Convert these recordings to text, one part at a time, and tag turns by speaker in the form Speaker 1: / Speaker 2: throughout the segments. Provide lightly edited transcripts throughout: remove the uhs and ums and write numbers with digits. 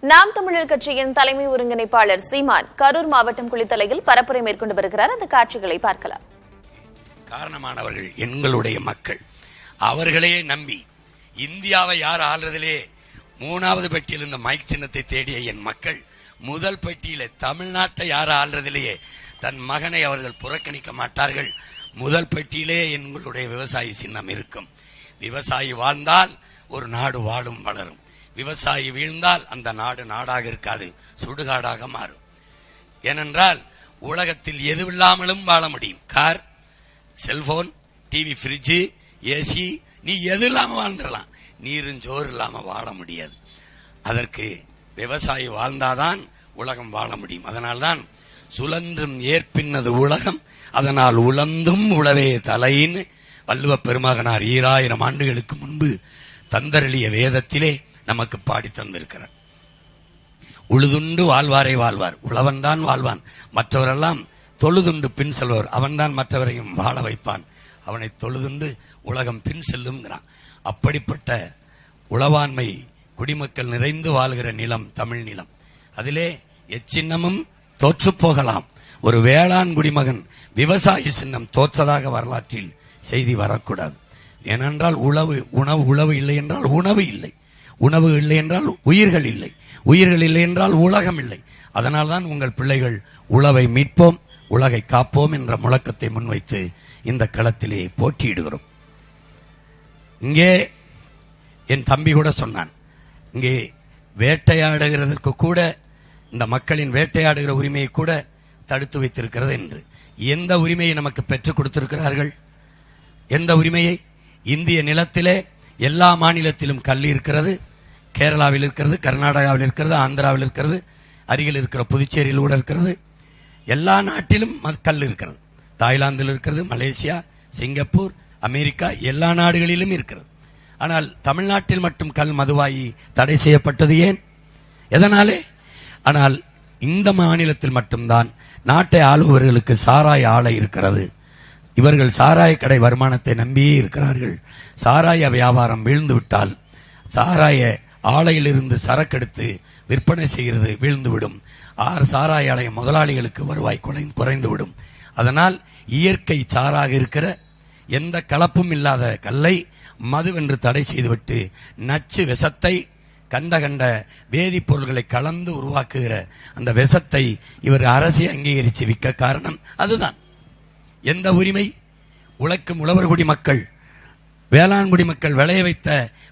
Speaker 1: நாம் தமிழர் கட்சியின் தலைமை ஒருங்கிணைப்பாளர் சீமான் கரூர் மாவட்டம் குளித்தலையில் பரப்புரை மேற்கொண்டு வருகிறார். அந்த காட்சிகளை பார்க்கலாம்.
Speaker 2: காரணமானவர்கள் எங்களுடைய மக்கள். அவர்களையே நம்பி இந்தியாவை யார் ஆள்றதிலே 3வது பெட்டியில் இந்த மைக் சின்னத்தை தேடிய என் மக்கள் முதல் பெட்டியிலே தமிழ்நாட்டை யார் ஆள்றதிலேயே தன் மகனை அவர்கள் புறக்கணிக்க மாட்டார்கள். முதல் பெட்டியிலே எங்களுடைய விவசாயி சின்னம் இருக்கும். விவசாயி வாழ்ந்தால் ஒரு நாடு வாழும் வளரும். விவசாயி வீழ்ந்தால் அந்த நாடு நாடாக இருக்காது, சுடுகாடாக மாறும். ஏனென்றால் உலகத்தில் எது இல்லாமலும் வாழ முடியும். Car, cellphone, TV, fridge, AC, நீ எது இல்லாம வாழ்ந்துடலாம். நீரும் சோறு இல்லாம வாழ முடியாது. அதற்கு விவசாயி வாழ்ந்தாதான் உலகம் வாழ முடியும். அதனால்தான் சுழன்றும் ஏற்பின்னது உலகம், அதனால் உழந்தும் உழவே தலைன்னு வள்ளுவ பெருமகனார் 2000 ஆண்டுகளுக்கு முன்பு தந்தரளிய வேதத்திலே நமக்கு பாடி தந்திருக்கிறார். உழுதுண்டு வாழ்வாரே வாழ்வார், உழவன் தான் வாழ்வான், மற்றவரெல்லாம் தொழுதுண்டு பின் செல்வர், அவன்தான் மற்றவரையும் வாழ வைப்பான், அவனை தொழுதுண்டு உலகம் பின் செல்லுங்கிறான். அப்படிப்பட்ட உளவாண்மை குடிமக்கள் நிறைந்து வாழ்கிற நிலம் தமிழ் நிலம். அதிலே எச்சின்னமும் தோற்று போகலாம். ஒரு வேளாண் குடிமகன் விவசாய சின்னம் தோற்றதாக வரலாற்றில் செய்தி வரக்கூடாது. ஏனென்றால் உணவு இல்லை என்றால் உணவு இல்லை, உணவு இல்லை என்றால் உயிர்கள் இல்லை, உயிர்கள் இல்லை என்றால் உலகம் இல்லை. அதனால்தான் உங்கள் பிள்ளைகள் உழவை மீட்போம், உலகை காப்போம் என்ற முழக்கத்தை முன்வைத்து இந்த களத்திலே போட்டியிடுகிறோம். இங்கே என் தம்பி கூட சொன்னான், இங்கே வேட்டையாடுகிறதற்கு கூட இந்த மக்களின் வேட்டையாடுகிற உரிமையை கூட தடுத்து வைத்திருக்கிறது என்று. எந்த உரிமையை நமக்கு பெற்றுக் கொடுத்திருக்கிறார்கள்? எந்த உரிமையை? இந்திய நிலத்திலே எல்லா மாநிலத்திலும் கல் இருக்கிறது. கேரளாவில் இருக்கிறது, கர்நாடகாவில் இருக்கிறது, ஆந்திராவில் இருக்கிறது, அருகில் இருக்கிற புதுச்சேரியில் கூட இருக்கிறது. எல்லா நாட்டிலும் கல் இருக்கிறது. தாய்லாந்தில் இருக்கிறது, மலேசியா, சிங்கப்பூர், அமெரிக்கா, எல்லா நாடுகளிலும் இருக்கிறது. ஆனால் தமிழ்நாட்டில் மட்டும் கல் மதுவாயி தடை செய்யப்பட்டது ஏன்? எதனாலே? ஆனால் இந்த மாநிலத்தில் மட்டும்தான் நாட்டை ஆளுபவர்களுக்கு சாராய ஆலை இருக்கிறது. இவர்கள் சாராய கடை வருமானத்தை நம்பியே இருக்கிறார்கள். சாராய வியாபாரம் வீழ்ந்து விட்டால் சாராய ஆலையிலிருந்து சரக்கெடுத்து விற்பனை செய்கிறது வீழ்ந்துவிடும். சாராய ஆலய முதலாளிகளுக்கு வருவாய் குறைந்துவிடும். அதனால் இயற்கை சாராக இருக்கிற எந்த கலப்பும் இல்லாத கல்லை மதுவென்று தடை செய்துவிட்டு நச்சு விஷத்தை கண்ட வேதிப்பொருள்களை கலந்து உருவாக்குகிற அந்த விஷத்தை இவர் அரசை அங்கீகரித்து விற்க காரணம் அதுதான். எந்த உரிமை? உழைக்கும் உழவர்குடி மக்கள், வேளாண்குடி மக்கள் விளைய வைத்த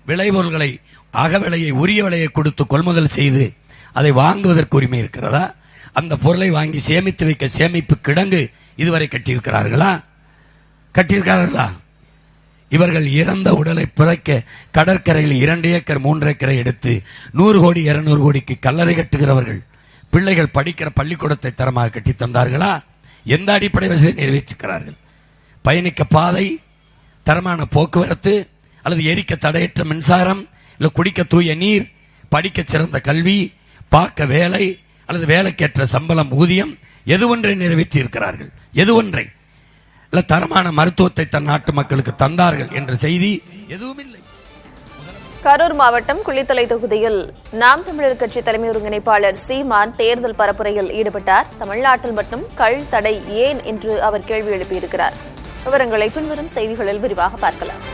Speaker 2: விளைபொருள்களை அகவிலையை உரிய விலையை கொடுத்து கொள்முதல் செய்து அதை வாங்குவதற்கு உரிமை இருக்கிறதா? அந்த பொருளை வாங்கி சேமித்து வைக்க சேமிப்பு கிடங்கு இதுவரை கட்டியிருக்கிறார்களா? இவர்கள் இறந்த உடலை புதைக்க கடற்கரையில் 2 ஏக்கர் 3 ஏக்கரை எடுத்து 100 கோடி 200 கோடிக்கு கல்லறை கட்டுகிறவர்கள். பிள்ளைகள் படிக்கிற பள்ளிக்கூடத்தை தரமாக கட்டி தந்தார்களா? எந்த அடிப்படை வசதியை நிறைவேற்றுகிறார்கள்? பயணிக்க பாதை, தரமான போக்குவரத்து, அல்லது எரிக்க தடையற்ற மின்சாரம், இல்ல குடிக்க தூய நீர், படிக்க சிறந்த கல்வி, பார்க்க வேலை, அல்லது வேலைக்கேற்ற சம்பளம், ஊதியம், எது ஒன்றை நிறைவேற்றி இருக்கிறார்கள்? எது ஒன்றை? இல்ல தரமான மருத்துவத்தை தன் நாட்டு மக்களுக்கு தந்தார்கள் என்ற செய்தி எதுவும் இல்லை.
Speaker 1: கரூர் மாவட்டம் குளித்தலை தொகுதியில் நாம் தமிழர் கட்சி தலைமை ஒருங்கிணைப்பாளர் சீமான் தேர்தல் பரப்புரையில் ஈடுபட்டார். தமிழ்நாட்டில் மட்டும் கள் தடை ஏன் என்று அவர் கேள்வி எழுப்பியிருக்கிறார். விவரங்களை பின்வரும் செய்திகளில் விரிவாக பார்க்கலாம்.